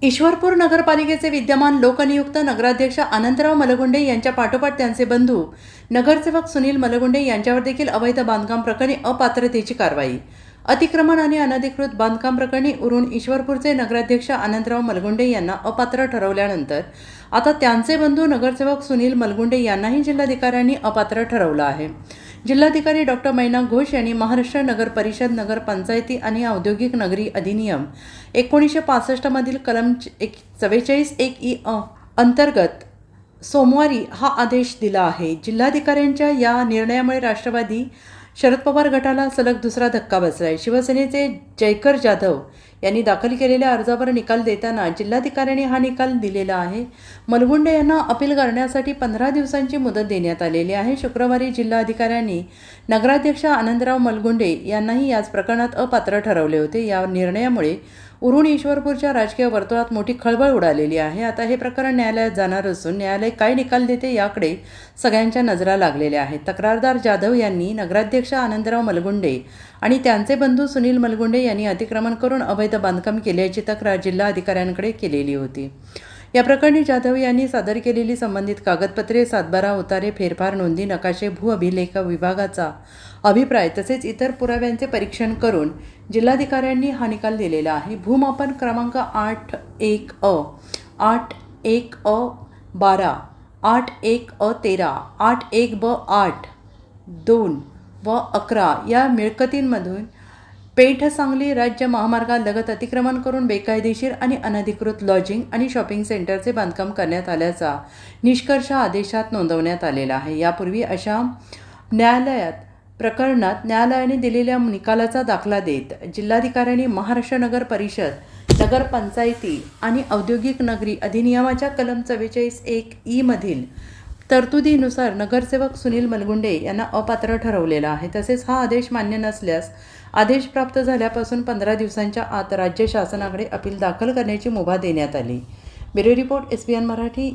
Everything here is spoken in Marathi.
ईश्वरपूर नगरपालिकेचे विद्यमान लोकनियुक्त नगराध्यक्ष अनंतराव मलगुंडे यांच्या पाठोपाठ त्यांचे बंधू नगरसेवक सुनील मलगुंडे यांच्यावर देखील अवैध बांधकाम प्रकरणी अपात्रतेची कारवाई. अतिक्रमण आणि अनधिकृत बांधकाम प्रकरणी उरून ईश्वरपूरचे नगराध्यक्ष अनंतराव मलगुंडे यांना अपात्र ठरवल्यानंतर आता त्यांचे बंधू नगरसेवक सुनील मलगुंडे यांनाही जिल्हाधिकाऱ्यांनी अपात्र ठरवलं आहे. जिल्हाधिकारी डॉक्टर मैना घोष यांनी महाराष्ट्र नगर परिषद नगरपंचायती आणि औद्योगिक नगरी अधिनियम 1965 मधील कलम 44(1) अंतर्गत सोमवारी हा आदेश दिला आहे. जिल्हाधिकाऱ्यांच्या या निर्णयामुळे राष्ट्रवादी शरद पवार गटाला सलग दुसरा धक्का बसला आहे. शिवसेनेचे जयकर जाधव यांनी दाखल केलेल्या अर्जावर निकाल देताना जिल्हाधिकाऱ्यांनी हा निकाल दिलेला आहे. मलगुंडे यांना अपील करण्यासाठी 15 दिवसांची मुदत देण्यात आलेली आहे. शुक्रवारी जिल्हाधिकाऱ्यांनी नगराध्यक्ष आनंदराव मलगुंडे यांनाही याच प्रकरणात अपात्र ठरवले होते. या निर्णयामुळे उरून ईश्वरपूरच्या राजकीय वर्तुळात मोठी खळबळ उडालेली आहे. आता हे प्रकरण न्यायालयात जाणार असून न्यायालय काय निकाल देते याकडे सगळ्यांच्या नजरा लागलेल्या आहेत. तक्रारदार जाधव यांनी नगराध्यक्ष आनंदराव मलगुंडे आणि त्यांचे बंधू सुनील मलगुंडे यांनी अतिक्रमण करून अवैध बांधकाम केल्याची तक्रार जिल्हाधिकाऱ्यांकडे केलेली होती. या प्रकरणी जाधव यांनी सादर केलेली संबंधित कागदपत्रे, सातबारा, उतारे, फेरफार नोंदी, नकाशे, भू अभिलेख विभागाचा अभिप्राय तसेच इतर पुराव्यांचे परीक्षण करून जिल्हाधिकाऱ्यांनी हा निकाल दिलेला आहे. भूमापन क्रमांक 8.1 8.1 12 8.1 13 8.1 8 2 व 11 या मिळकतींमधून पेठ सांगली राज्य महामार्गालगत अतिक्रमण करून बेकायदेशीर आणि अनधिकृत लॉजिंग आणि शॉपिंग सेंटरचे बांधकाम करण्यात आल्याचा निष्कर्ष आदेशात नोंदवण्यात आलेला आहे. यापूर्वी अशा प्रकरणात न्यायालयाने दिलेल्या निकालाचा दाखला देत जिल्हाधिकाऱ्यांनी महाराष्ट्र नगर परिषद, नगरपंचायती आणि औद्योगिक नगरी अधिनियमाच्या कलम 44(1) मधील तरतुदीनुसार नगरसेवक सुनील मलगुंडे यांना अपात्र ठरवलेला आहे. तसेच हा आदेश मान्य नसल्यास आदेश प्राप्त झाल्यापासून 15 दिवसांच्या आत राज्य शासनाकडे अपील दाखल करण्याची मुभा देण्यात आली. Bureau report, SBN Marathi.